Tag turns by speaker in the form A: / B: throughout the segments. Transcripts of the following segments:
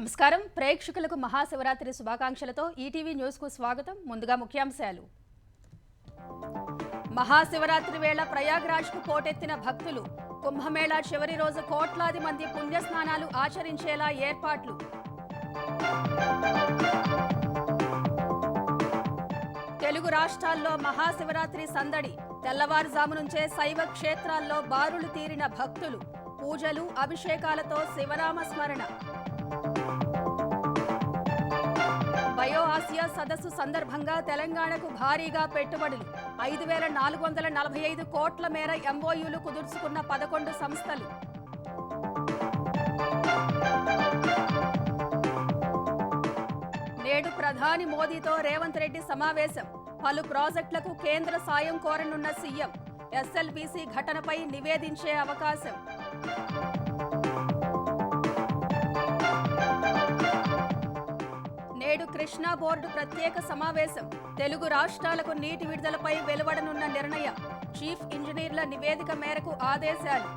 A: నమస్కారం ప్రేక్షకులకు Mahashivratri శుభాకాంక్షలతో ETV news కు స్వాగతం. ముందుగా ముఖ్యాంశాలు. మహాశివరాత్రి వేళ ప్రయాగ్రాజ్ కు పోటెత్తిన భక్తులు. కుంభమేళా చివరి రోజు కోట్లాది మంది పుణ్యస్నానాలు ఆచరించేలా ఏర్పాట్లు. తెలుగు రాష్ట్రాల్లో మహాశివరాత్రి సందడి. తెల్లవారుజాము నుంచే శైవ క్షేత్రాల్లో బారులు తీరిన భక్తులు. పూజలు అభిషేకాలతో శివనామ స్మరణ. బయో ఆసియా సదస్సు సందర్భంగా తెలంగాణకు భారీగా పెట్టుబడులు. 5,445 కోట్ల మేర ఎంఓయూలు కుదుర్చుకున్న 11 సంస్థలు. నేడు ప్రధాని మోదీతో రేవంత్ రెడ్డి సమావేశం. పలు ప్రాజెక్టులకు కేంద్ర సాయం కోరనున్న సీఎం. ఎస్ఎల్బీసీ ఘటనపై నివేదించే అవకాశం. నేడు కృష్ణా బోర్డు ప్రత్యేక సమావేశం. తెలుగు రాష్ట్రాలకు నీటి విడుదలపై వెలువడనున్న నిర్ణయం. చీఫ్ ఇంజనీర్ల నివేదిక మేరకు ఆదేశాలు.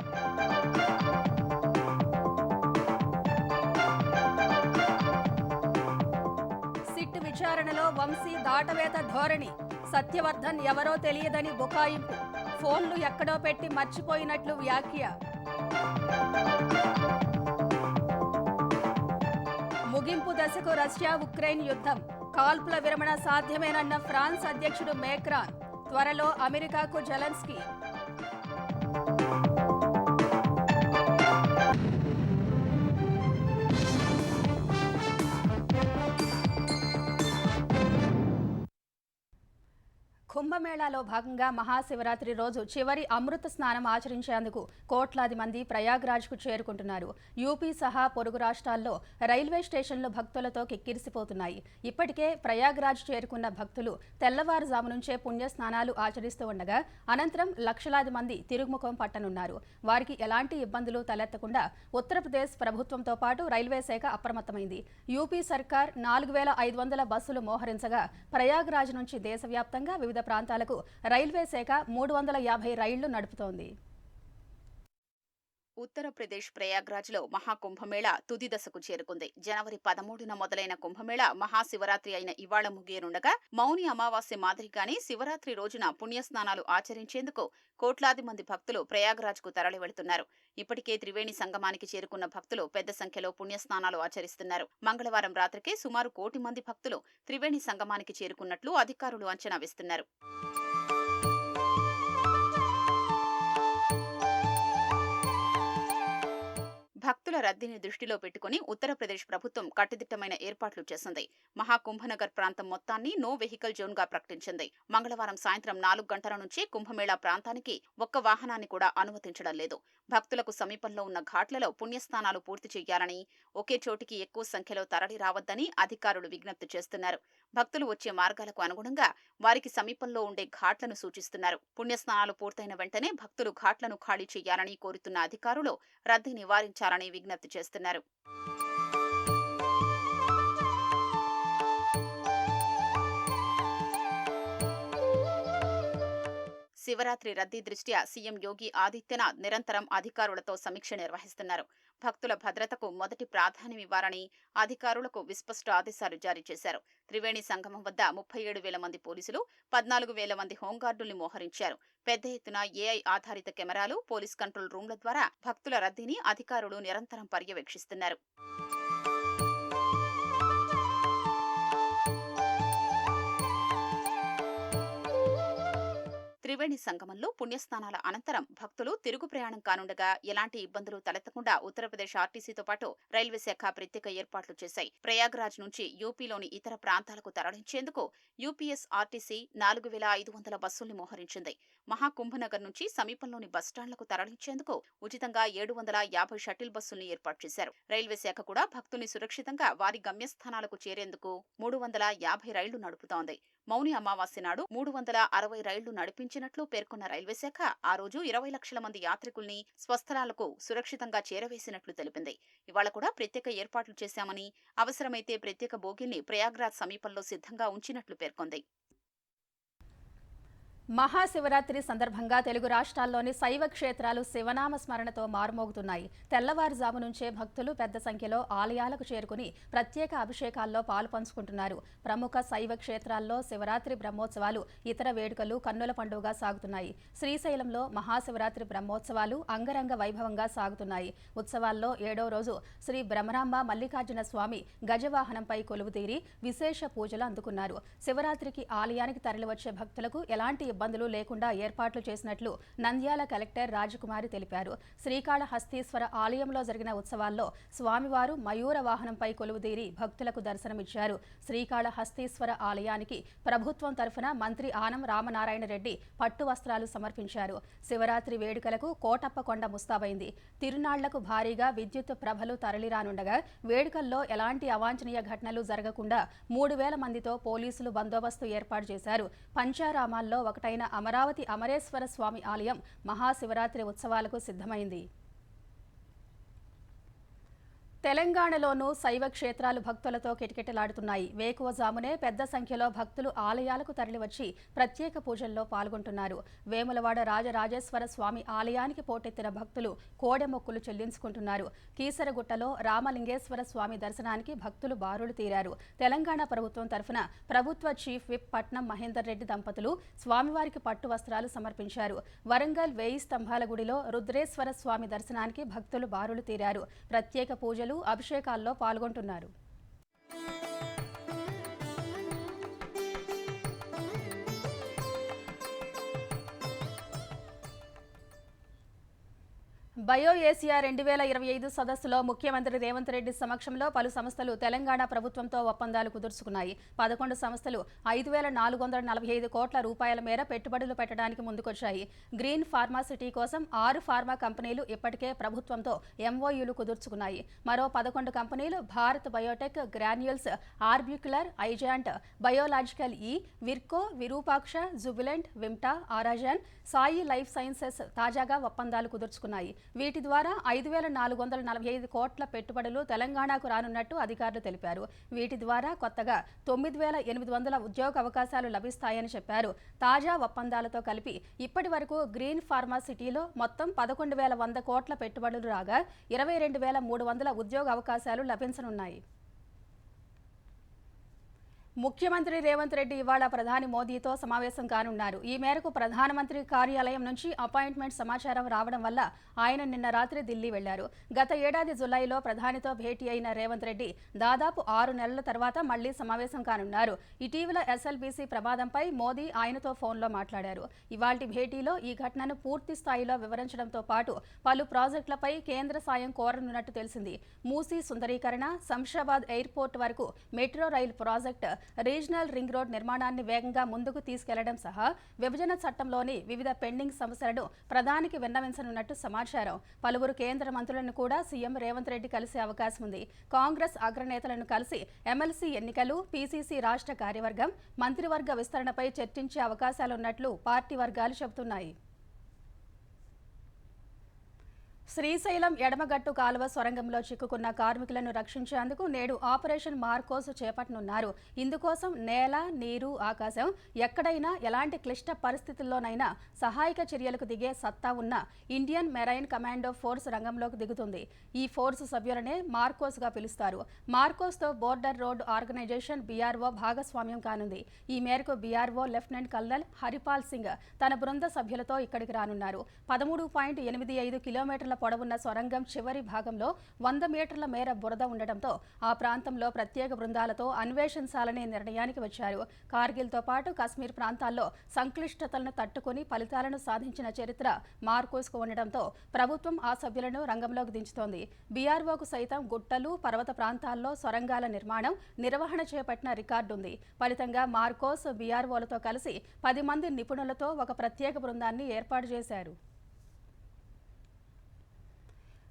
A: సిట్ విచారణలో వంశీ దాటవేత ధోరణి. సత్యవర్ధన్ ఎవరో తెలియదని బుకాయింపు. ఫోన్లు ఎక్కడో పెట్టి మర్చిపోయినట్లు వ్యాఖ్య. ముగింపు దశకు రష్యా ఉక్రెయిన్ యుద్ధం. కాల్పుల విరమణ సాధ్యమేనన్న ఫ్రాన్స్ అధ్యక్షుడు మేక్రాన్. త్వరలో అమెరికాకు జెలెన్స్కీ. కుంభమేళాలో భాగంగా మహాశివరాత్రి రోజు చివరి అమృత స్నానం ఆచరించేందుకు కోట్లాది మంది ప్రయాగ్రాజ్కు చేరుకుంటున్నారు. యూపీ సహా పొరుగు రాష్ట్రాల్లో రైల్వే స్టేషన్లు భక్తులతో కిక్కిరిసిపోతున్నాయి. ఇప్పటికే ప్రయాగ్రాజ్ చేరుకున్న భక్తులు తెల్లవారుజాము నుంచే పుణ్యస్నానాలు ఆచరిస్తూ ఉండగా అనంతరం లక్షలాది మంది తిరుగుముఖం పట్టనున్నారు. వారికి ఎలాంటి ఇబ్బందులు తలెత్తకుండా ఉత్తరప్రదేశ్ ప్రభుత్వంతో పాటు రైల్వే శాఖ అప్రమత్తమైంది. యూపీ సర్కార్ 4,500 బస్సులు మోహరించగా ప్రయాగ్రాజ్ నుంచి దేశవ్యాప్తంగా వివిధ ప్రాంతాలకు రైల్వే శాఖ 350 రైళ్లు నడుపుతోంది.
B: ఉత్తరప్రదేశ్ ప్రయాగ్రాజ్లో మహాకుంభమేళా తుది దశకు చేరుకుంది. జనవరి 13న మొదలైన కుంభమేళా మహాశివరాత్రి అయిన ఇవాళ ముగియనుండగా మౌని అమావాస్య మాదిరిగానే శివరాత్రి రోజున పుణ్యస్నానాలు ఆచరించేందుకు కోట్లాది మంది భక్తులు ప్రయాగ్రాజ్కు తరలి వెళుతున్నారు. ఇప్పటికే త్రివేణి సంగమానికి చేరుకున్న భక్తులు పెద్ద సంఖ్యలో పుణ్యస్నానాలు ఆచరిస్తున్నారు. మంగళవారం రాత్రికే సుమారు 1 కోటి మంది భక్తులు త్రివేణి సంగమానికి చేరుకున్నట్లు అధికారులు అంచనా వేస్తున్నారు. భక్తుల రద్దీని దృష్టిలో పెట్టుకుని ఉత్తరప్రదేశ్ ప్రభుత్వం కట్టుదిట్టమైన ఏర్పాట్లు చేసింది. మహాకుంభనగర్ ప్రాంతం మొత్తాన్ని నో వెహికల్ జోన్ గా ప్రకటించింది. మంగళవారం సాయంత్రం 4 గంటల నుంచి కుంభమేళా ప్రాంతానికి ఒక్క వాహనాన్ని కూడా అనుమతించడం లేదు. భక్తులకు సమీపంలో ఉన్న ఘాట్లలో పుణ్యస్నానాలు పూర్తి చేయాలని, ఒకే చోటికి ఎక్కువ సంఖ్యలో తరలి రావద్దని అధికారులు విజ్ఞప్తి చేస్తున్నారు. భక్తులు వచ్చే మార్గాలకు అనుగుణంగా వారికి సమీపంలో ఉండే ఘాట్లను సూచిస్తున్నారు. పుణ్యస్నానాలు పూర్తయిన వెంటనే భక్తులు ఘాట్లను ఖాళీ చేయాలని కోరుతున్న అధికారులు రద్దీ నివారించాలని విజ్ఞప్తి చేస్తున్నారు. శివరాత్రి రద్దీ దృష్ట్యా సీఎం యోగి ఆదిత్యనాథ్ నిరంతరం అధికారులతో సమీక్ష నిర్వహిస్తున్నారు. భక్తుల భద్రతకు మొదటి ప్రాధాన్యమివ్వాలని అధికారులకు విస్పష్ట ఆదేశాలు జారీ చేశారు. త్రివేణి సంగమం వద్ద 37,000 మంది పోలీసులు, 14,000 మంది హోంగార్డుల్ని మోహరించారు. పెద్ద ఎత్తున ఏఐ ఆధారిత కెమెరాలు, పోలీస్ కంట్రోల్ రూమ్ల ద్వారా భక్తుల రద్దీని అధికారులు నిరంతరం పర్యవేక్షిస్తున్నారు. త్రివేణి సంగమంలో పుణ్యస్నానాల అనంతరం భక్తులు తిరుగు ప్రయాణం కానుండగా ఎలాంటి ఇబ్బందులు తలెత్తకుండా ఉత్తరప్రదేశ్ ఆర్టీసీతో పాటు రైల్వే శాఖ ప్రత్యేక ఏర్పాట్లు చేశాయి. ప్రయాగ్రాజ్ నుంచి యూపీలోని ఇతర ప్రాంతాలకు తరలించేందుకు యూపీఎస్ ఆర్టీసీ 4,500 బస్సుల్ని మోహరించింది. మహాకుంభనగర్ నుంచి సమీపంలోని బస్టాండ్లకు తరలించేందుకు ఉచితంగా 750 షటిల్ బస్సుల్ని ఏర్పాటు చేశారు. రైల్వే శాఖ కూడా భక్తుల్ని సురక్షితంగా వారి గమ్యస్థానాలకు చేరేందుకు 350 రైళ్లు నడుపుతోంది. మౌని అమావాస్య నాడు 360 రైళ్లు నడిపించినట్లు పేర్కొన్న రైల్వే శాఖ ఆ రోజు 20 లక్షల మంది యాత్రికుల్ని స్వస్థలాలకు సురక్షితంగా చేరవేసినట్లు తెలిపింది. ఇవాళ కూడా ప్రత్యేక ఏర్పాట్లు చేశామని, అవసరమైతే ప్రత్యేక బోగీల్ని ప్రయాగ్రాజ్ సమీపంలో సిద్ధంగా ఉంచినట్లు పేర్కొంది.
A: మహాశివరాత్రి సందర్భంగా తెలుగు రాష్ట్రాల్లోని శైవ క్షేత్రాలు శివనామ స్మరణతో మారుమోగుతున్నాయి. తెల్లవారుజాము నుంచే భక్తులు పెద్ద సంఖ్యలో ఆలయాలకు చేరుకుని ప్రత్యేక అభిషేకాల్లో పాలుపంచుకుంటున్నారు. ప్రముఖ శైవ క్షేత్రాల్లో శివరాత్రి బ్రహ్మోత్సవాలు, ఇతర వేడుకలు కన్నుల పండుగగా సాగుతున్నాయి. శ్రీశైలంలో మహాశివరాత్రి బ్రహ్మోత్సవాలు అంగరంగ వైభవంగా సాగుతున్నాయి. ఉత్సవాల్లో 7వ రోజు శ్రీ బ్రహ్మరాంబ మల్లికార్జున స్వామి గజవాహనంపై కొలువుతీరి విశేష పూజలు అందుకున్నారు. శివరాత్రికి ఆలయానికి తరలివచ్చే భక్తులకు ఎలాంటి ఇబ్బందులు లేకుండా ఏర్పాట్లు చేసినట్లు నంద్యాల కలెక్టర్ రాజకుమారి తెలిపారు. శ్రీకాళహస్తీశ్వర ఆలయంలో జరిగిన ఉత్సవాల్లో స్వామివారు మయూర వాహనంపై కొలువుదీరి భక్తులకు దర్శనమిచ్చారు. శ్రీకాళహస్తీశ్వర ఆలయానికి ప్రభుత్వం తరఫున మంత్రి ఆనం రామనారాయణ రెడ్డి పట్టు వస్త్రాలు సమర్పించారు. శివరాత్రి వేడుకలకు కోటప్పకొండ ముస్తాబైంది. తిరునాళ్లకు భారీగా విద్యుత్ ప్రభలు తరలిరానుండగా వేడుకల్లో ఎలాంటి అవాంఛనీయ ఘటనలు జరగకుండా 3000 మందితో పోలీసులు బందోబస్తు ఏర్పాటు చేశారు. పంచారామాల్లో ఒకటైన అమరావతి అమరేశ్వర స్వామి ఆలయం మహాశివరాత్రి ఉత్సవాలకు సిద్ధమైంది. తెలంగాణలోనూ శైవ క్షేత్రాలు భక్తులతో కిటకిటలాడుతున్నాయి. వేకువజామునే పెద్ద సంఖ్యలో భక్తులు ఆలయాలకు తరలివచ్చి ప్రత్యేక పూజల్లో పాల్గొంటున్నారు. వేములవాడ రాజరాజేశ్వర స్వామి ఆలయానికి పోటెత్తిన భక్తులు కోడెమొక్కులు చెల్లించుకుంటున్నారు. కీసరగుట్టలో రామలింగేశ్వర స్వామి దర్శనానికి భక్తులు బారులు తీరారు. తెలంగాణ ప్రభుత్వం తరఫున ప్రభుత్వ చీఫ్ విప్ పట్నం మహేందర్ రెడ్డి దంపతులు స్వామివారికి పట్టు వస్త్రాలు సమర్పించారు. వరంగల్ 1000 స్తంభాల గుడిలో రుద్రేశ్వర స్వామి దర్శనానికి భక్తులు బారులు తీరారు. ప్రత్యేక పూజలు, అభిషేకాల్లో పాల్గొంటున్నారు. బయో ఏసియా 2025 సదస్సులో ముఖ్యమంత్రి రేవంత్ రెడ్డి సమక్షంలో పలు సంస్థలు తెలంగాణ ప్రభుత్వంతో ఒప్పందాలు కుదుర్చుకున్నాయి. 11 సంస్థలు 5445 కోట్ల రూపాయల మేర పెట్టుబడులు పెట్టడానికి ముందుకొచ్చాయి. గ్రీన్ ఫార్మాసిటీ కోసం 6 ఫార్మా కంపెనీలు ఇప్పటికే ప్రభుత్వంతో ఎంఓయూలు కుదుర్చుకున్నాయి. మరో 11 కంపెనీలు Bharat Biotech, Granules, Orbicular, Aizant, Biological E, Virchow, Virupaksha, Jubilant, Vimta, ఆరాజాన్, సాయి లైఫ్ సైన్సెస్ తాజాగా ఒప్పందాలు కుదుర్చుకున్నాయి. వీటి ద్వారా 5445 కోట్ల పెట్టుబడులు తెలంగాణకు రానున్నట్టు అధికారులు తెలిపారు. వీటి ద్వారా కొత్తగా 9800 ఉద్యోగ అవకాశాలు లభిస్తాయని చెప్పారు. తాజా ఒప్పందాలతో కలిపి ఇప్పటి వరకు గ్రీన్ ఫార్మాసిటీలో మొత్తం 11,100 కోట్ల పెట్టుబడులు రాగా 22,300 ఉద్యోగ అవకాశాలు లభించనున్నాయి. ముఖ్యమంత్రి రేవంత్ రెడ్డి ఇవాళ ప్రధాని మోదీతో సమావేశం కానున్నారు. ఈ మేరకు ప్రధానమంత్రి కార్యాలయం నుంచి అపాయింట్మెంట్ సమాచారం రావడం వల్ల ఆయన నిన్న రాత్రి ఢిల్లీ వెళ్లారు. గత ఏడాది జులైలో ప్రధానితో భేటీ అయిన రేవంత్ రెడ్డి దాదాపు 6 నెలల తర్వాత మళ్లీ సమావేశం కానున్నారు. ఇటీవల ఎస్ఎల్బీసీ ప్రమాదంపై మోదీ ఆయనతో ఫోన్లో మాట్లాడారు. ఇవాల్టి భేటీలో ఈ ఘటనను పూర్తి స్థాయిలో వివరించడంతో పాటు పలు ప్రాజెక్టులపై కేంద్ర సాయం కోరనున్నట్టు తెలిసింది. మూసీ సుందరీకరణ, శంషాబాద్ ఎయిర్పోర్ట్ వరకు మెట్రో రైలు ప్రాజెక్టు, రీజనల్ రింగ్ రోడ్ నిర్మాణాన్ని వేగంగా ముందుకు తీసుకెళ్లడం సహా విభజన చట్టంలోని వివిధ పెండింగ్ సమస్యలను ప్రధానికి విన్నవించనున్నట్టు సమాచారం. పలువురు కేంద్ర మంత్రులను కూడా సీఎం రేవంత్ రెడ్డి కలిసే అవకాశం ఉంది. కాంగ్రెస్ అగ్రనేతలను కలిసి ఎమ్మెల్సీ ఎన్నికలు, పీసీసీ రాష్ట్ర కార్యవర్గం, మంత్రివర్గ విస్తరణపై చర్చించే అవకాశాలున్నట్లు పార్టీ వర్గాలు చెబుతున్నాయి. శ్రీశైలం ఎడమగట్టు కాలువ సొరంగంలో చిక్కుకున్న కార్మికులను రక్షించేందుకు నేడు ఆపరేషన్ మార్కోస్ చేపట్టనున్నారు. ఇందుకోసం నేల, నీరు, ఆకాశం ఎక్కడైనా ఎలాంటి క్లిష్ట పరిస్థితుల్లోనైనా సహాయక చర్యలకు దిగే సత్తా ఉన్న ఇండియన్ మెరైన్ కమాండో ఫోర్స్ రంగంలోకి దిగుతుంది. ఈ ఫోర్స్ సభ్యులనే మార్కోస్గా పిలుస్తారు. మార్కోస్తో బోర్డర్ రోడ్ ఆర్గనైజేషన్ బీఆర్ఓ భాగస్వామ్యం కానుంది. ఈ మేరకు BRO lieutenant colonel Haripal Singh తన బృంద సభ్యులతో ఇక్కడికి రానున్నారు. 13.85 కిలోమీటర్ల పొడవున్న సొరంగం చివరి భాగంలో 100 మీటర్ల మేర బురద ఉండటంతో ఆ ప్రాంతంలో ప్రత్యేక బృందాలతో అన్వేషించాలనే నిర్ణయానికి వచ్చారు. కార్గిల్తో పాటు కశ్మీర్ ప్రాంతాల్లో సంక్లిష్టతలను తట్టుకుని ఫలితాలను సాధించిన చరిత్ర మార్కోస్కు ఉండటంతో ప్రభుత్వం ఆ సభ్యులను రంగంలోకి దించుతోంది. బీఆర్ఓకు సైతం గుట్టలు, పర్వత ప్రాంతాల్లో సొరంగాల నిర్మాణం, నిర్వహణ చేపట్టిన రికార్డుంది. ఫలితంగా మార్కోస్ బీఆర్ఓలతో కలిసి 10 మంది నిపుణులతో ఒక ప్రత్యేక బృందాన్ని ఏర్పాటు చేశారు.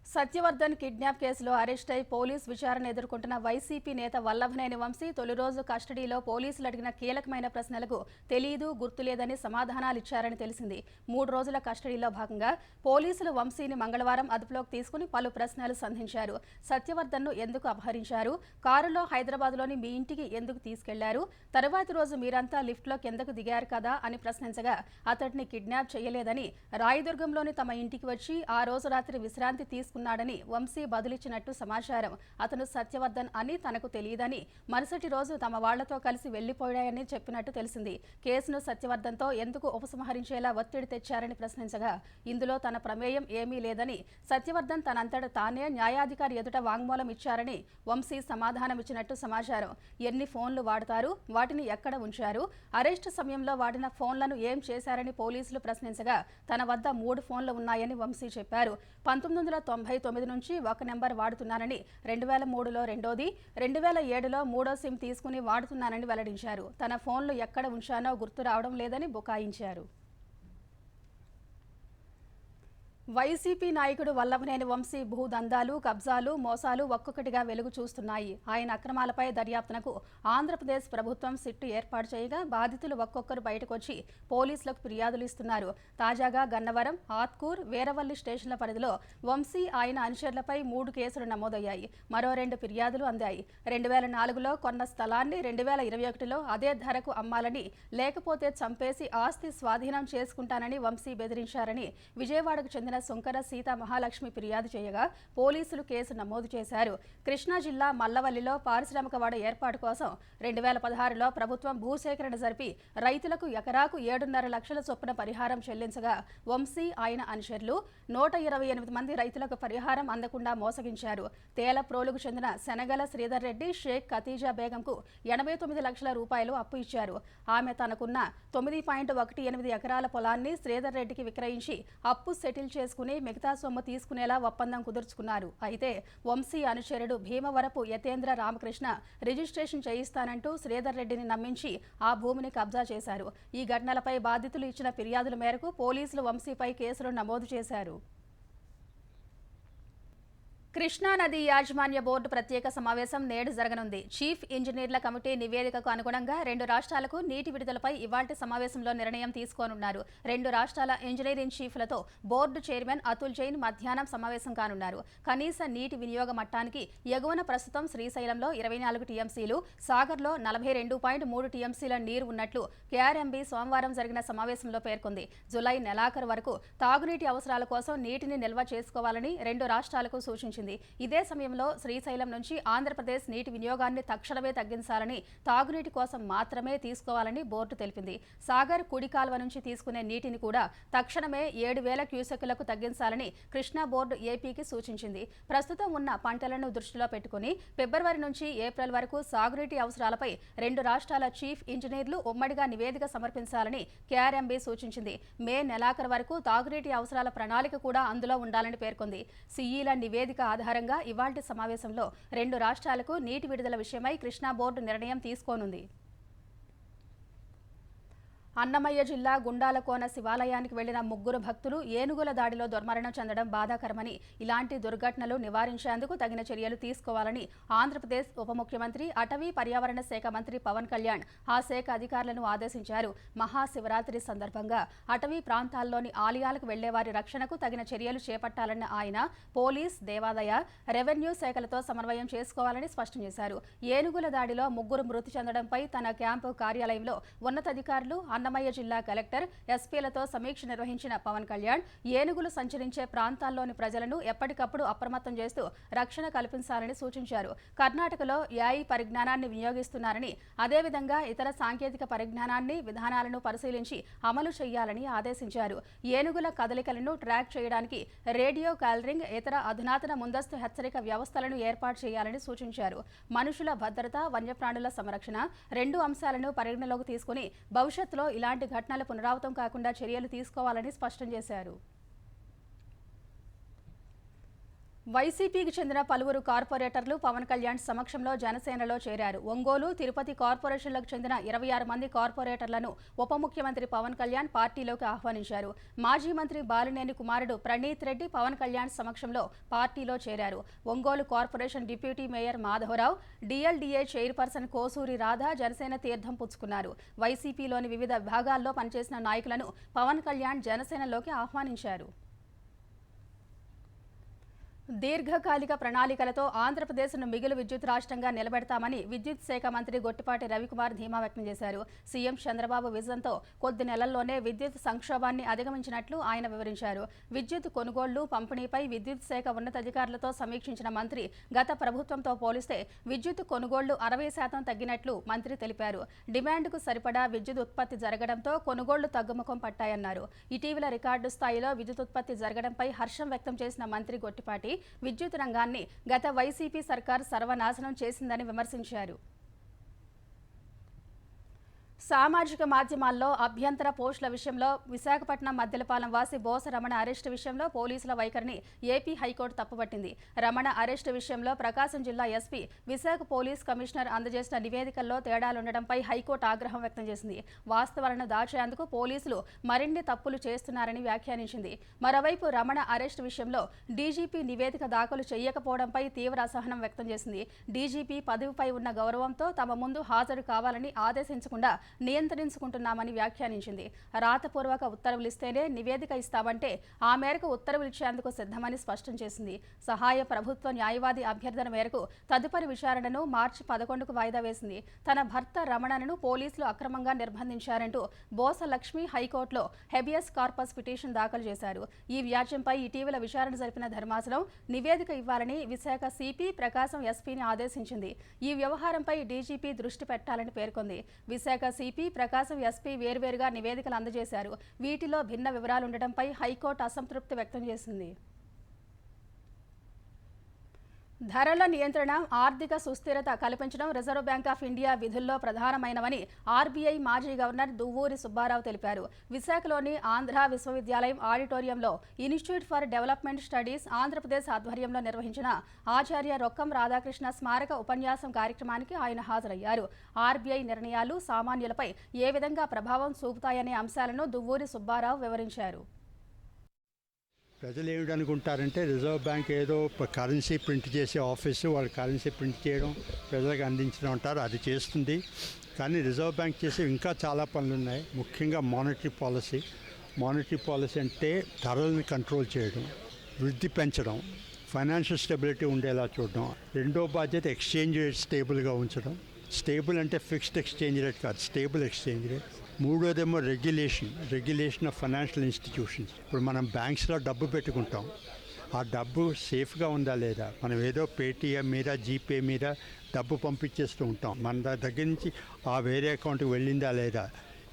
A: సత్యవర్ధన్ కిడ్నాప్ కేసులో అరెస్ట్ అయి పోలీస్ విచారణ ఎదుర్కొంటున్న వైసీపీ నేత వల్లభనేని వంశీ తొలి రోజు కస్టడీలో పోలీసులు అడిగిన కీలకమైన ప్రశ్నలకు తెలీదు గుర్తులేదని సమాధానాలిచ్చారని తెలిసింది. 3 రోజుల కస్టడీలో భాగంగా పోలీసులు వంశీని మంగళవారం అదుపులోకి తీసుకుని పలు ప్రశ్నలు సంధించారు. సత్యవర్ధన్ను ఎందుకు అపహరించారు, కారులో హైదరాబాద్లోని మీ ఇంటికి ఎందుకు తీసుకెళ్లారు, తరువాతి రోజు మీరంతా లిఫ్ట్లోకి ఎందుకు దిగారు కదా అని ప్రశ్నించగా అతడిని కిడ్నాప్ చేయలేదని, రాయదుర్గంలోని తమ ఇంటికి వచ్చి ఆ రోజు రాత్రి విశ్రాంతి తీసుకున్నాడని వంశీ బదులిచ్చినట్టు సమాచారం. అతను సత్యవర్ధన్ అని తనకు తెలియదని, మరుసటి రోజు తమ వాళ్లతో కలిసి వెళ్లిపోయాయని చెప్పినట్టు తెలిసింది. కేసును సత్యవర్ధన్తో ఎందుకు ఉపసంహరించేలా ఒత్తిడి తెచ్చారని ప్రశ్నించగా ఇందులో తన ప్రమేయం ఏమీ లేదని, సత్యవర్ధన్ తనంతట తానే న్యాయాధికారి ఎదుట వాంగ్మూలం ఇచ్చారని వంశీ సమాధానమిచ్చినట్టు సమాచారం. ఎన్ని ఫోన్లు వాడతారు, వాటిని ఎక్కడ ఉంచారు, అరెస్టు సమయంలో వాడిన ఫోన్లను ఏం చేశారని పోలీసులు ప్రశ్నించగా తన వద్ద 3 ఫోన్లు ఉన్నాయని వంశీ చెప్పారు. 1999 నుంచి ఒక నెంబర్ వాడుతున్నానని, 2003లో రెండోది, 2007లో మూడో సిమ్ తీసుకుని వాడుతున్నానని వెల్లడించారు. తన ఫోన్లు ఎక్కడ ఉంచానో గుర్తు రావడం లేదని బుకాయించారు. వైసీపీ నాయకుడు వల్లభనేని వంశీ భూదందాలు, కబ్జాలు, మోసాలు ఒక్కొక్కటిగా వెలుగు చూస్తున్నాయి. ఆయన అక్రమాలపై దర్యాప్తునకు ఆంధ్రప్రదేశ్ ప్రభుత్వం సిట్టు ఏర్పాటు చేయగా బాధితులు ఒక్కొక్కరు బయటకొచ్చి పోలీసులకు ఫిర్యాదులు ఇస్తున్నారు. తాజాగా గన్నవరం, ఆత్కూర్, వీరవల్లి స్టేషన్ల పరిధిలో వంశీ, ఆయన అనుచరులపై 3 కేసులు నమోదయ్యాయి. మరో 2 ఫిర్యాదులు అందాయి. 2004లో కొన్న స్థలాన్ని 2021లో అదే ధరకు అమ్మాలని, లేకపోతే చంపేసి ఆస్తి స్వాధీనం చేసుకుంటానని వంశీ బెదిరించారని విజయవాడకు చెందిన సుంకర సీత మహాలక్ష్మి ఫిర్యాదు చేయగా పోలీసులు కేసు నమోదు చేశారు. కృష్ణా జిల్లా మల్లవల్లిలో పారిశ్రామిక వాడ ఏర్పాటు కోసం 2016లో ప్రభుత్వం భూసేకరణ జరిపి రైతులకు ఎకరాకు 7.5 లక్షల చొప్పున పరిహారం చెల్లించగా వంశీ, ఆయన అనుచరులు 128 మంది రైతులకు పరిహారం అందకుండా మోసగించారు. తేలప్రోలుకు చెందిన శనగల శ్రీధర్ రెడ్డి, షేక్ ఖతీజా బేగంకు 89 లక్షల రూపాయలు అప్పు ఇచ్చారు. ఆమె తనకున్న 9.18 ఎకరాల పొలాన్ని శ్రీధర్ రెడ్డికి విక్రయించి అప్పు సెటిల్ చేసుకుని మిగతా సొమ్ము తీసుకునేలా ఒప్పందం కుదుర్చుకున్నారు. అయితే వంశీ అనుచరుడు భీమవరపు యతేంద్ర రామకృష్ణ రిజిస్ట్రేషన్ చేయిస్తానంటూ శ్రీధర్ రెడ్డిని నమ్మించి ఆ భూమిని కబ్జా చేశారు. ఈ ఘటనలపై బాధితులు ఇచ్చిన ఫిర్యాదుల మేరకు పోలీసులు వంశీపై కేసులు నమోదు చేశారు. కృష్ణా నది యాజమాన్య బోర్డు ప్రత్యేక సమావేశం నేడు జరగనుంది. చీఫ్ ఇంజనీర్ల కమిటీ నివేదికకు అనుగుణంగా 2 రాష్ట్రాలకు నీటి విడుదలపై ఇవాల్టి సమావేశంలో నిర్ణయం తీసుకోనున్నారు. 2 రాష్ట్రాల ఇంజనీరింగ్ చీఫ్లతో బోర్డు చైర్మన్ అతుల్ జైన్ మధ్యాహ్నం సమావేశం కానున్నారు. కనీస నీటి వినియోగ మట్టానికి ఎగువన ప్రస్తుతం శ్రీశైలంలో 24 టీఎంసీలు, సాగర్లో 42.3 టీఎంసీల నీరు ఉన్నట్లు కేఆర్ఎంబీ సోమవారం జరిగిన సమావేశంలో పేర్కొంది. జులై నెలాఖరు వరకు తాగునీటి అవసరాల కోసం నీటిని నిల్వ చేసుకోవాలని 2 రాష్ట్రాలకు సూచించింది. ఇదే సమయంలో శ్రీశైలం నుంచి ఆంధ్రప్రదేశ్ నీటి వినియోగాన్ని తక్షణమే తగ్గించాలని, తాగునీటి కోసం మాత్రమే తీసుకోవాలని బోర్డు తెలిపింది. సాగర్ కుడి కాల్వ నుంచి తీసుకునే నీటిని కూడా తక్షణమే 7,000 క్యూసెక్కులకు తగ్గించాలని కృష్ణా బోర్డు ఏపీకి సూచించింది. ప్రస్తుతం ఉన్న పంటలను దృష్టిలో పెట్టుకుని ఫిబ్రవరి నుంచి ఏప్రిల్ వరకు సాగునీటి అవసరాలపై 2 రాష్ట్రాల చీఫ్ ఇంజనీర్లు ఉమ్మడిగా నివేదిక సమర్పించాలని కేఆర్ఎంబీ సూచించింది. మే నెలాఖరు వరకు తాగునీటి అవసరాల ప్రణాళిక కూడా అందులో ఉండాలని పేర్కొంది. సిఈల నివేదిక ఆధారంగా ఇవాల్టి సమావేశంలో 2 రాష్ట్రాలకు నీటి విడుదల విషయమై కృష్ణా బోర్డు నిర్ణయం తీసుకోనుంది. అన్నమయ్య జిల్లా గుండాలకోన శివాలయానికి వెళ్లిన 3 భక్తులు ఏనుగుల దాడిలో దుర్మరణం చెందడం బాధాకరమని, ఇలాంటి దుర్ఘటనలు నివారించేందుకు తగిన చర్యలు తీసుకోవాలని ఆంధ్రప్రదేశ్ ఉప ముఖ్యమంత్రి, అటవీ పర్యావరణ శాఖ మంత్రి పవన్ కళ్యాణ్ ఆ శాఖ అధికారులను ఆదేశించారు. మహాశివరాత్రి సందర్భంగా అటవీ ప్రాంతాల్లోని ఆలయాలకు వెళ్లేవారి రక్షణకు తగిన చర్యలు చేపట్టాలన్న ఆయన పోలీస్, దేవాదాయ, రెవెన్యూ శాఖలతో సమన్వయం చేసుకోవాలని స్పష్టం చేశారు. ఏనుగుల దాడిలో 3 మృతి చెందడంపై తన క్యాంపు కార్యాలయంలో ఉన్నతాధికారులు, అన్నమయ్య జిల్లా కలెక్టర్, ఎస్పీలతో సమీక్ష నిర్వహించిన పవన్ కళ్యాణ్ ఏనుగులు సంచరించే ప్రాంతాల్లోని ప్రజలను ఎప్పటికప్పుడు అప్రమత్తం చేస్తూ రక్షణ కల్పించాలని సూచించారు. కర్ణాటకలో ఏఐ పరిజ్ఞానాన్ని వినియోగిస్తున్నారని, అదేవిధంగా ఇతర సాంకేతిక పరిజ్ఞానాన్ని, విధానాలను పరిశీలించి అమలు చేయాలని ఆదేశించారు. ఏనుగుల కదలికలను ట్రాక్ చేయడానికి రేడియో కాలరింగ్, ఇతర అధునాతన ముందస్తు హెచ్చరిక వ్యవస్థలను ఏర్పాటు చేయాలని సూచించారు. మనుషుల భద్రత, వన్యప్రాణుల సంరక్షణ 2 అంశాలను పరిగణలోకి తీసుకుని భవిష్యత్తులో ఇలాంటి ఘటనలు పునరావృతం కాకుండా చర్యలు తీసుకోవాలని స్పష్టం చేశారు. వైసీపీకి చెందిన పలువురు కార్పొరేటర్లు పవన్ కళ్యాణ్ సమక్షంలో జనసేనలో చేరారు. ఒంగోలు, తిరుపతి కార్పొరేషన్లకు చెందిన 26 మంది కార్పొరేటర్లను ఉప ముఖ్యమంత్రి పవన్ కళ్యాణ్ పార్టీలోకి ఆహ్వానించారు. మాజీ మంత్రి బాలినేని కుమారుడు ప్రణీత్ రెడ్డి పవన్ కళ్యాణ్ సమక్షంలో పార్టీలో చేరారు. Ongole corporation deputy mayor Madhavarao, DLDA chairperson Kosuri Radha Janasena తీర్థం పుచ్చుకున్నారు. వైసీపీలోని వివిధ విభాగాల్లో పనిచేసిన నాయకులను పవన్ కళ్యాణ్ జనసేనలోకి ఆహ్వానించారు. దీర్ఘకాలిక ప్రణాళికలతో ఆంధ్రప్రదేశ్ను మిగులు విద్యుత్ రాష్ట్రంగా నిలబెడతామని విద్యుత్ శాఖ మంత్రి గొట్టిపాటి రవికుమార్ ధీమా వ్యక్తం చేశారు. సీఎం చంద్రబాబు విజన్తో కొద్ది నెలల్లోనే విద్యుత్ సంక్షోభాన్ని అధిగమించినట్లు ఆయన వివరించారు. విద్యుత్ కొనుగోళ్లు, పంపిణీపై విద్యుత్ శాఖ ఉన్నతాధికారులతో సమీక్షించిన మంత్రి గత ప్రభుత్వంతో పోలిస్తే విద్యుత్ కొనుగోళ్లు 60% తగ్గినట్లు మంత్రి తెలిపారు. డిమాండ్కు సరిపడా విద్యుత్ ఉత్పత్తి జరగడంతో కొనుగోళ్లు తగ్గుముఖం పట్టాయన్నారు. ఇటీవల రికార్డు స్థాయిలో విద్యుత్ ఉత్పత్తి జరగడంపై హర్షం వ్యక్తం చేసిన మంత్రి గొట్టిపాటి విద్యుత్ రంగాన్ని గత వైసీపీ సర్కార్ సర్వనాశనం చేసిందని విమర్శించారు. సామాజిక మాధ్యమాల్లో అభ్యంతర పోస్టుల విషయంలో విశాఖపట్నం మద్దెలపాలెం వాసి బోస రమణ అరెస్టు విషయంలో పోలీసుల వైఖరిని ఏపీ హైకోర్టు తప్పుపట్టింది. రమణ అరెస్టు విషయంలో ప్రకాశం జిల్లా ఎస్పీ, విశాఖ పోలీస్ కమిషనర్ అందజేసిన నివేదికల్లో తేడాలుండడంపై హైకోర్టు ఆగ్రహం వ్యక్తం చేసింది. వాస్తవాలను దాచేందుకు పోలీసులు మరిన్ని తప్పులు చేస్తున్నారని వ్యాఖ్యానించింది. మరోవైపు రమణ అరెస్టు విషయంలో డీజీపీ నివేదిక దాఖలు చేయకపోవడంపై తీవ్ర అసహనం వ్యక్తం చేసింది. డీజీపీ పదవిపై ఉన్న గౌరవంతో తమ ముందు హాజరు కావాలని ఆదేశించకుండా నియంత్రించుకుంటున్నామని వ్యాఖ్యానించింది. రాతపూర్వక ఉత్తర్వులిస్తేనే నివేదిక ఇస్తామంటే ఆ మేరకు ఉత్తర్వులు ఇచ్చేందుకు సిద్ధమని స్పష్టం చేసింది. సహాయ ప్రభుత్వ న్యాయవాది అభ్యర్థన మేరకు తదుపరి విచారణను మార్చి 11కు వాయిదా వేసింది. తన భర్త రమణను పోలీసులు అక్రమంగా నిర్బంధించారంటూ బోస లక్ష్మి హైకోర్టులో హెబియస్ కార్పస్ పిటిషన్ దాఖలు చేశారు. ఈ వ్యాజ్యంపై ఇటీవల విచారణ జరిపిన ధర్మాసనం నివేదిక ఇవ్వాలని విశాఖ సిపి, ప్రకాశం ఎస్పీని ఆదేశించింది. ఈ వ్యవహారంపై డీజీపీ దృష్టి పెట్టాలని పేర్కొంది. విశాఖ సిపి, ప్రకాశం ఎస్పీ వేర్వేరుగా నివేదికలు అందజేశారు. వీటిలో భిన్న వివరాలుండటంపై హైకోర్టు అసంతృప్తి వ్యక్తం చేసింది. ధరల నియంత్రణ, ఆర్థిక సుస్థిరత కల్పించడం రిజర్వ్ బ్యాంక్ ఆఫ్ ఇండియా విధుల్లో ప్రధానమైనవని ఆర్బీఐ మాజీ గవర్నర్ దువ్వూరి సుబ్బారావు తెలిపారు. విశాఖలోని ఆంధ్ర విశ్వవిద్యాలయం ఆడిటోరియంలో institute for development studies Andhra Pradesh ఆధ్వర్యంలో నిర్వహించిన ఆచార్య రొక్కం రాధాకృష్ణ స్మారక ఉపన్యాసం కార్యక్రమానికి ఆయన హాజరయ్యారు. ఆర్బీఐ నిర్ణయాలు సామాన్యులపై ఏ విధంగా ప్రభావం చూపుతాయనే అంశాలను దువ్వూరి సుబ్బారావు వివరించారు.
C: ప్రజలు ఏమిటి అనుకుంటారంటే రిజర్వ్ బ్యాంక్ ఏదో కరెన్సీ ప్రింట్ చేసే ఆఫీసు, వాళ్ళు కరెన్సీ ప్రింట్ చేయడం, ప్రజలకు అందించడం అంటారు. అది చేస్తుంది. కానీ రిజర్వ్ బ్యాంక్ చేసే ఇంకా చాలా పనులు ఉన్నాయి. ముఖ్యంగా మానిటరీ పాలసీ అంటే ధరలను కంట్రోల్ చేయడం, వృద్ధి పెంచడం, ఫైనాన్షియల్ స్టెబిలిటీ ఉండేలా చూడడం. రెండో బాధ్యత ఎక్స్చేంజ్ రేట్ స్టేబుల్గా ఉంచడం. స్టేబుల్ అంటే ఫిక్స్డ్ ఎక్స్చేంజ్ రేట్ కాదు, స్టేబుల్ ఎక్స్చేంజ్ రేట్. మూడోదేమో రెగ్యులేషన్ ఆఫ్ ఫైనాన్షియల్ ఇన్స్టిట్యూషన్స్. ఇప్పుడు మనం బ్యాంక్స్లో డబ్బు పెట్టుకుంటాం, ఆ డబ్బు సేఫ్గా ఉందా లేదా, మనం ఏదో పేటీఎం మీద, జీపే మీద డబ్బు పంపించేస్తూ ఉంటాం, మన దగ్గర నుంచి ఆ వేరే అకౌంట్కి వెళ్ళిందా లేదా,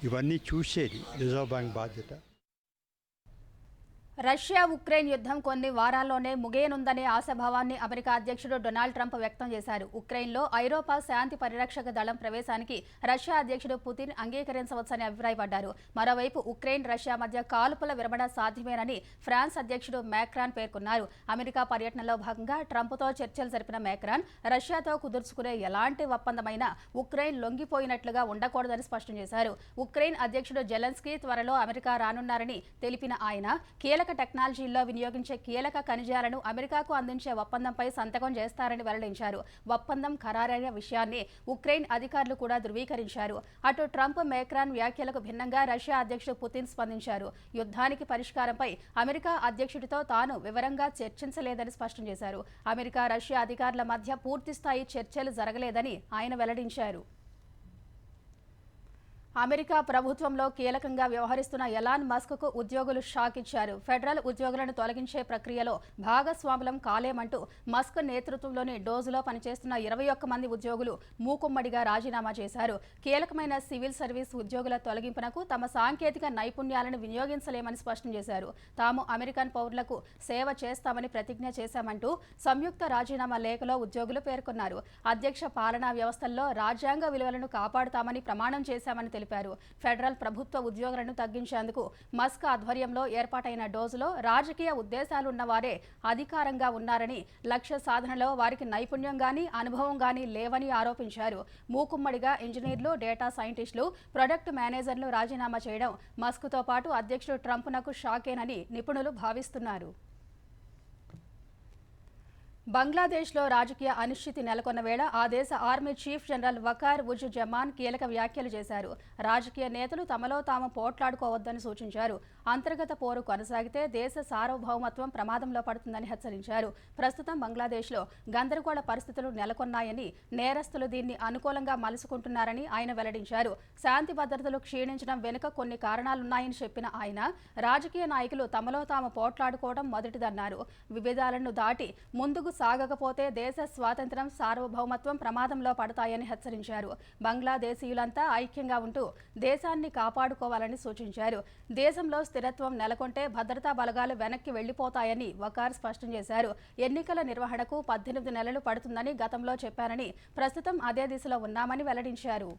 C: ఇవన్నీ చూసేది రిజర్వ్ బ్యాంక్ బాధ్యత.
A: రష్యా ఉక్రెయిన్ యుద్ధం కొన్ని వారాల్లోనే ముగియనుందనే ఆశాభావాన్ని అమెరికా అధ్యక్షుడు డొనాల్డ్ ట్రంప్ వ్యక్తం చేశారు. ఉక్రెయిన్లో ఐరోపా శాంతి పరిరక్షక దళం ప్రవేశానికి రష్యా అధ్యక్షుడు పుతిన్ అంగీకరించవచ్చని అభిప్రాయపడ్డారు. మరోవైపు ఉక్రెయిన్, రష్యా మధ్య కాల్పుల విరమణ సాధ్యమేనని ఫ్రాన్స్ అధ్యక్షుడు మ్యాక్రాన్ పేర్కొన్నారు. అమెరికా పర్యటనలో భాగంగా ట్రంప్తో చర్చలు జరిపిన మ్యాక్రాన్ రష్యాతో కుదుర్చుకునే ఎలాంటి ఒప్పందమైనా ఉక్రెయిన్ లొంగిపోయినట్లుగా ఉండకూడదని స్పష్టం చేశారు. ఉక్రెయిన్ అధ్యక్షుడు జెలెన్స్కీ త్వరలో అమెరికా రానున్నారని తెలిపిన ఆయన కీలక టెక్నాలజీల్లో వినియోగించే కీలక ఖనిజాలను అమెరికాకు అందించే ఒప్పందంపై సంతకం చేస్తారని వెల్లడించారు. ఒప్పందం ఖరారైన విషయాన్ని ఉక్రెయిన్ అధికారులు కూడా ధృవీకరించారు. అటు ట్రంప్, మ్యాక్రాన్ వ్యాఖ్యలకు భిన్నంగా రష్యా అధ్యక్షుడు పుతిన్ స్పందించారు. యుద్ధానికి పరిష్కారంపై అమెరికా అధ్యక్షుడితో తాను వివరంగా చర్చించలేదని స్పష్టం చేశారు. అమెరికా, రష్యా అధికారుల మధ్య పూర్తిస్థాయి చర్చలు జరగలేదని ఆయన వెల్లడించారు. అమెరికా ప్రభుత్వంలో కీలకంగా వ్యవహరిస్తున్న ఎలాన్ మస్క్కు ఉద్యోగులు షాక్ ఇచ్చారు. ఫెడరల్ ఉద్యోగులను తొలగించే ప్రక్రియలో భాగస్వాములం కాలేమంటూ మస్క్ నేతృత్వంలోని డోజ్లో పనిచేస్తున్న 21 మంది ఉద్యోగులు మూకుమ్మడిగా రాజీనామా చేశారు. కీలకమైన సివిల్ సర్వీస్ ఉద్యోగుల తొలగింపునకు తమ సాంకేతిక నైపుణ్యాలను వినియోగించలేమని స్పష్టం చేశారు. తాము అమెరికన్ పౌరులకు సేవ చేస్తామని ప్రతిజ్ఞ చేశామంటూ సంయుక్త రాజీనామా లేఖలో ఉద్యోగులు పేర్కొన్నారు. అధ్యక్ష పాలనా వ్యవస్థల్లో రాజ్యాంగ విలువలను కాపాడుతామని ప్రమాణం చేశామని తెలిపారు. ఫెడరల్ ప్రభుత్వ ఉద్యోగులను తగ్గించేందుకు మస్క్ ఆధ్వర్యంలో ఏర్పాటైన డోజులో రాజకీయ ఉద్దేశాలున్న వారే అధికారంగా ఉన్నారని, లక్ష్య సాధనలో వారికి నైపుణ్యం గానీ అనుభవం గానీ లేవని ఆరోపించారు. మూకుమ్మడిగా ఇంజనీర్లు, డేటా సైంటిస్టులు, ప్రొడక్ట్ మేనేజర్లు రాజీనామా చేయడం మస్క్తో పాటు అధ్యక్షుడు ట్రంప్నకు షాకేనని నిపుణులు భావిస్తున్నారు. బంగ్లాదేశ్లో రాజకీయ అనిశ్చితి నెలకొన్న వేళ ఆ దేశ army chief general Waqar uz Zaman కీలక వ్యాఖ్యలు చేశారు. రాజకీయ నేతలు తమలో తాము పోట్లాడుకోవద్దని సూచించారు. అంతర్గత పోరు కొనసాగితే దేశ సార్వభౌమత్వం ప్రమాదంలో పడుతుందని హెచ్చరించారు. ప్రస్తుతం బంగ్లాదేశ్లో గందరగోళ పరిస్థితులు నెలకొన్నాయని, నేరస్తులు దీన్ని అనుకూలంగా మలుచుకుంటున్నారని ఆయన వెల్లడించారు. శాంతి భద్రతలు క్షీణించడం వెనుక కొన్ని కారణాలున్నాయని చెప్పిన ఆయన, రాజకీయ నాయకులు తమలో తాము పోట్లాడుకోవడం మొదటిదన్నారు. విభేదాలను దాటి ముందుకు సాగకపోతే దేశ స్వాతంత్ర్యం, సార్వభౌమత్వం ప్రమాదంలో పడతాయని హెచ్చరించారు. బంగ్లాదేశీయులంతా ఐక్యంగా ఉంటూ దేశాన్ని కాపాడుకోవాలని సూచించారు. దేశంలో స్థిరత్వం నెలకొంటే భద్రతా బలగాలు వెనక్కి వెళ్లిపోతాయని వకార్ స్పష్టం చేశారు. ఎన్నికల నిర్వహణకు 18 నెలలు పడుతుందని గతంలో చెప్పారని, ప్రస్తుతం అదే దిశలో ఉన్నామని వెల్లడించారు.